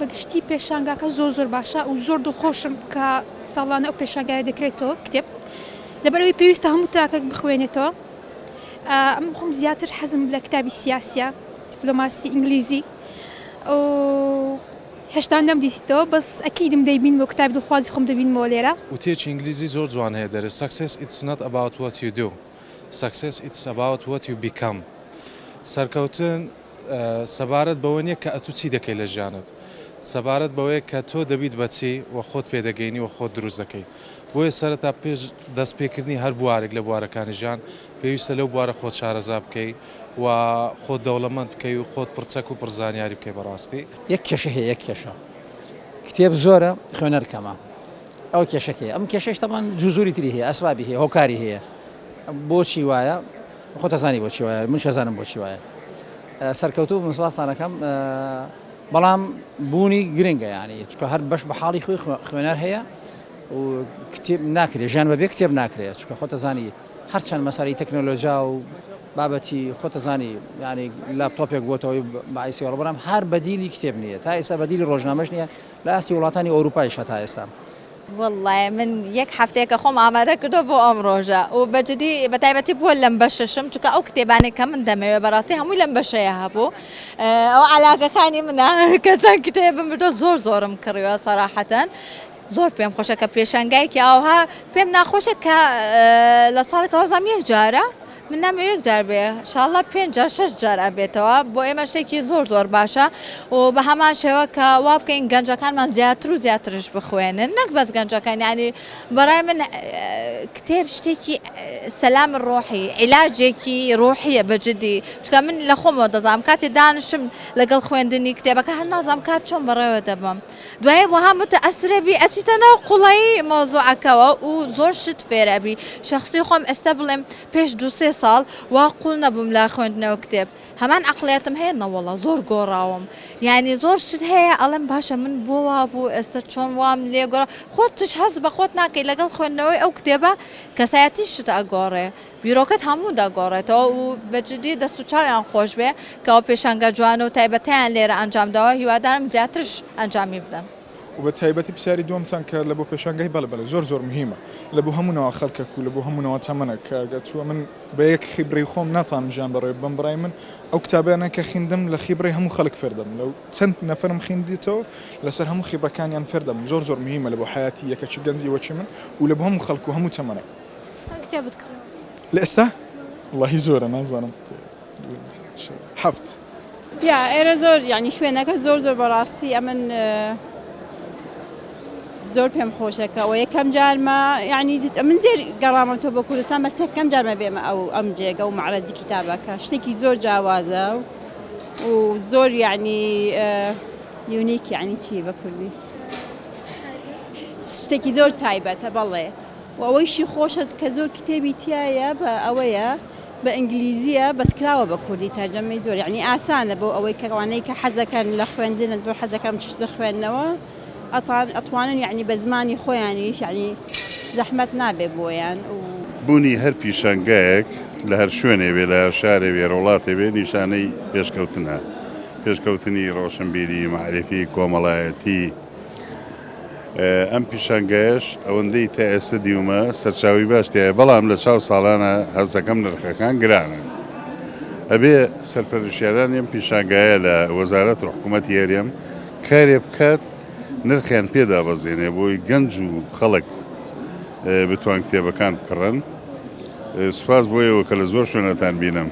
بەگشتی پێشانگاکە زۆر باشە و زۆر دڵخۆشم کە ساڵانە ئەو پێشانگایە دەکرێتەوە کتێب لەبەرەوەی پێویستە هەموو تاکە بخوێنێتەوە. ئەم بخۆم زیاتر حەزم لە کتابی سیاسە، دیپلۆماسی ئینگلیزی و هێشتا نەمدیتەوە، بەس ئەکیدم دەیبینەوە کتابی دڵخوازی خۆم دەبینەوە لێرە. وتێکی ئینگلیزی زۆر جوان هەیە دەرێت success it's not about what you do, success it's about what you become. سەرکەوتن سەبارەت بەوە نییە کە ئەتو چی دەکەی لە ژیانت، سەبارەت بەوەیە کە تۆ دەبیت بەچی و خۆت پێدەگەینی و خۆت دروست دەکەی. بۆیە سەرەتا پێش دەستپێکردنی هەر بوارێک لە بوارەکانی ژیان پێویستە لەو بوارە خۆت شارەزا بکەی و خۆت دەوڵەمەند بکەی و خۆت پرچەک و پرزانیاری بکەی بەڕاستی. یەک کێشە هەیە، یەک کێشە کتێب زۆرە خوێنەر کەمە، ئەو کێشەکەیە. ئەم کێشەش تەمان جوزوری تری هەیە، ئەسبابی هەیە، هۆکاری هەیە. بۆچی وایە؟ خۆت دەزانی بۆچی وایە، من شەزانم بۆچی وایە. سەرکەوتوو مسواسانەکەم بەڵام بوونی گرنگە، یعنی چکە هەر بەش بە حاڵی خۆی خوێنەر هەیە و کتێب ناکرێت، ژیان بەبێ کتێب ناکرێت، چکە خۆت دەزانی هەرچەند مەسەلەی تەکنۆلۆژیا و بابەتی خۆت دەزانی، ینی لاپتۆپێک بۆتەوەی باعیسی وەڵ بەڵام هەر بەدیلی کتێب نییە، تا ئێستا بەدیلی ڕۆژنامەش نییە لە ئاسی وڵاتانی ئەوروپایش تا ئێستا. والله من یەک هەفتەیەکە خۆم ئامادە کردو بۆ ئەم ڕۆژە و بەجددی بەتایبەتی بۆ لەم بەشەشم، چونکە ئەو کتێبانێک کە من دەمەوێت بەڕاستی هەمووی لەم بەشەیە هەبوو. ئەو عەلاقەکانی منە کە چەند کتێبم بردو زۆرم کڕیوە سەراحەتەن. زۆر پێم خۆشە کە پێشەنگایکی ئەوها پێم ناخۆشە کە لە ساڵێک هەوزام یەک جارە من نامەوێت یەک جار بێ، ئینشاڵڵا 5-6 جار ئەبێتەوە، بۆ ئێمە شتێکی زۆر باشە و بە هەمان شێوە کە وا بکەین گەنجەکانمان زیاتر و زیاترش بخوێنن، نەک بەس گەنجەکان، ینی بەڕای من کتێب شتێکی سەلام ڕۆحی، عیلاجێکی ڕۆحیە بەجددی، چکە من لە خۆمەوە دەزانم کاتی دانشم لەگەڵ خوێندنی کتێبەکە هەر نازانم کات چۆن بەڕێوە دەبم، دوایە وەها متەئەسرەبی ئەچیتە ناو قوڵایی مۆزوعەکەوە و زۆر شت فێرەبی. شەخسی خۆم ئێستا بڵێم پێش 2-3 ساڵ وا قوڵ نەبووم لا خوێندنەوە کتێب، هەمان عەقڵیەتم هەیە نەوەڵە زۆر گۆڕاوم، یعنی زۆر شت هەیە ئەڵێم باشە من بۆ وا بوو ئێستا چۆن وام لێ گۆڕا. خۆت تش هەز بە خۆت ناکەی لەگەڵ خوێندنەوەی ئەو کتێبە کەسایەتی شت ئەگۆڕێ، بیرۆکەت هەموو دەگۆڕێتەوە و بەجددی دەست و چاویان خۆش بێ کەەوە پێشەنگە جوان و تایبەتیان لێرە ئەنجامداوە، هیوادارم زیاترش ئەنجامی بدەن. و بە تایبەتی پرسیاری دووەمتان کە لە بۆ پێشەنگای بەڵێ زۆر مهمە لە بۆ هەموونەوە خەڵکەک و لە بۆ هەموونەوە تەمەنە کە چووە من بە یەک خیبرەی خۆم ناتوانم ژیان بەڕێ بم بڕای من ئەو کتابانە کە خوێندم لە خیبرەی هەموو خەڵک فێردەم، لەو چەند نەفەرم خوێندیتەوە لەسەر هەموو خیبرەکانیان فێردەم، زۆر مهمە لە بۆ حیاتی یەکەچی گەنجی وەچی من و لە بۆ هەموو خەڵک و هەموو تەمەنە. کتێبت لە ئێستا واللهی زۆرە نازانم 7 یا ئێرە زۆر ینی شوێنەکە زۆر بەڕاستی ئەمن زۆر پێم خۆشەکەەوە یەکەم جارمە، ینی من زێر گەڕامەوە تۆ بە کوردستان بەس یەکەم جارمە بێمە ئەم جێگە و معرەزی کتابەکە شتێکی زۆر جیاوازە و زۆر یعنی یونیک، یعنی چی بە کوردی شتێکی زۆر تایبەتە بەڵێ و ئەوەیشی خۆشە کە زۆر کتێبی تایە بە ئەوەیە بە ئینگلیزیە بەسکراوە بە کوردی تەرجەمەی زۆر، یعنی ئاسانە بۆ ئەوەی کەوانەی کە حەزەکەن لە خوێندنە زۆر حەزەکەم شت بخوێندنەوە ئەتوانن یعنی بە زمانی خۆیانیش یعنی زەحمەت نابێ بۆیان. بوونی هەر پیشەنگایەک لە هەر شوێنێ بێ، لە هەر شارێ بێ، وڵاتێ بێ، نیشانەی پێشکەوتنە، پێشکەوتنی ڕۆشنبیری، معرفی، کۆمەڵایەتی. ئەم پیشەنگایش ئەوەندەی تا ئێستا دیومە سەرچاوی باشتیایە، بەڵام لە چاو ساڵانە هەزەکەم نرخەکان گرانن. ئەبێ سەرپەرشتیاران ئەم پیشەنگایە لە وەزارەت و حکوومەتی هەرێم کارێ بکات نرخیان پێدا بەزێنێ بۆی گەنج و خەڵک بتوان کتێبەکان بکڕن. سوپاس بۆیەوە کە لە زۆر شوێنەتان بینم.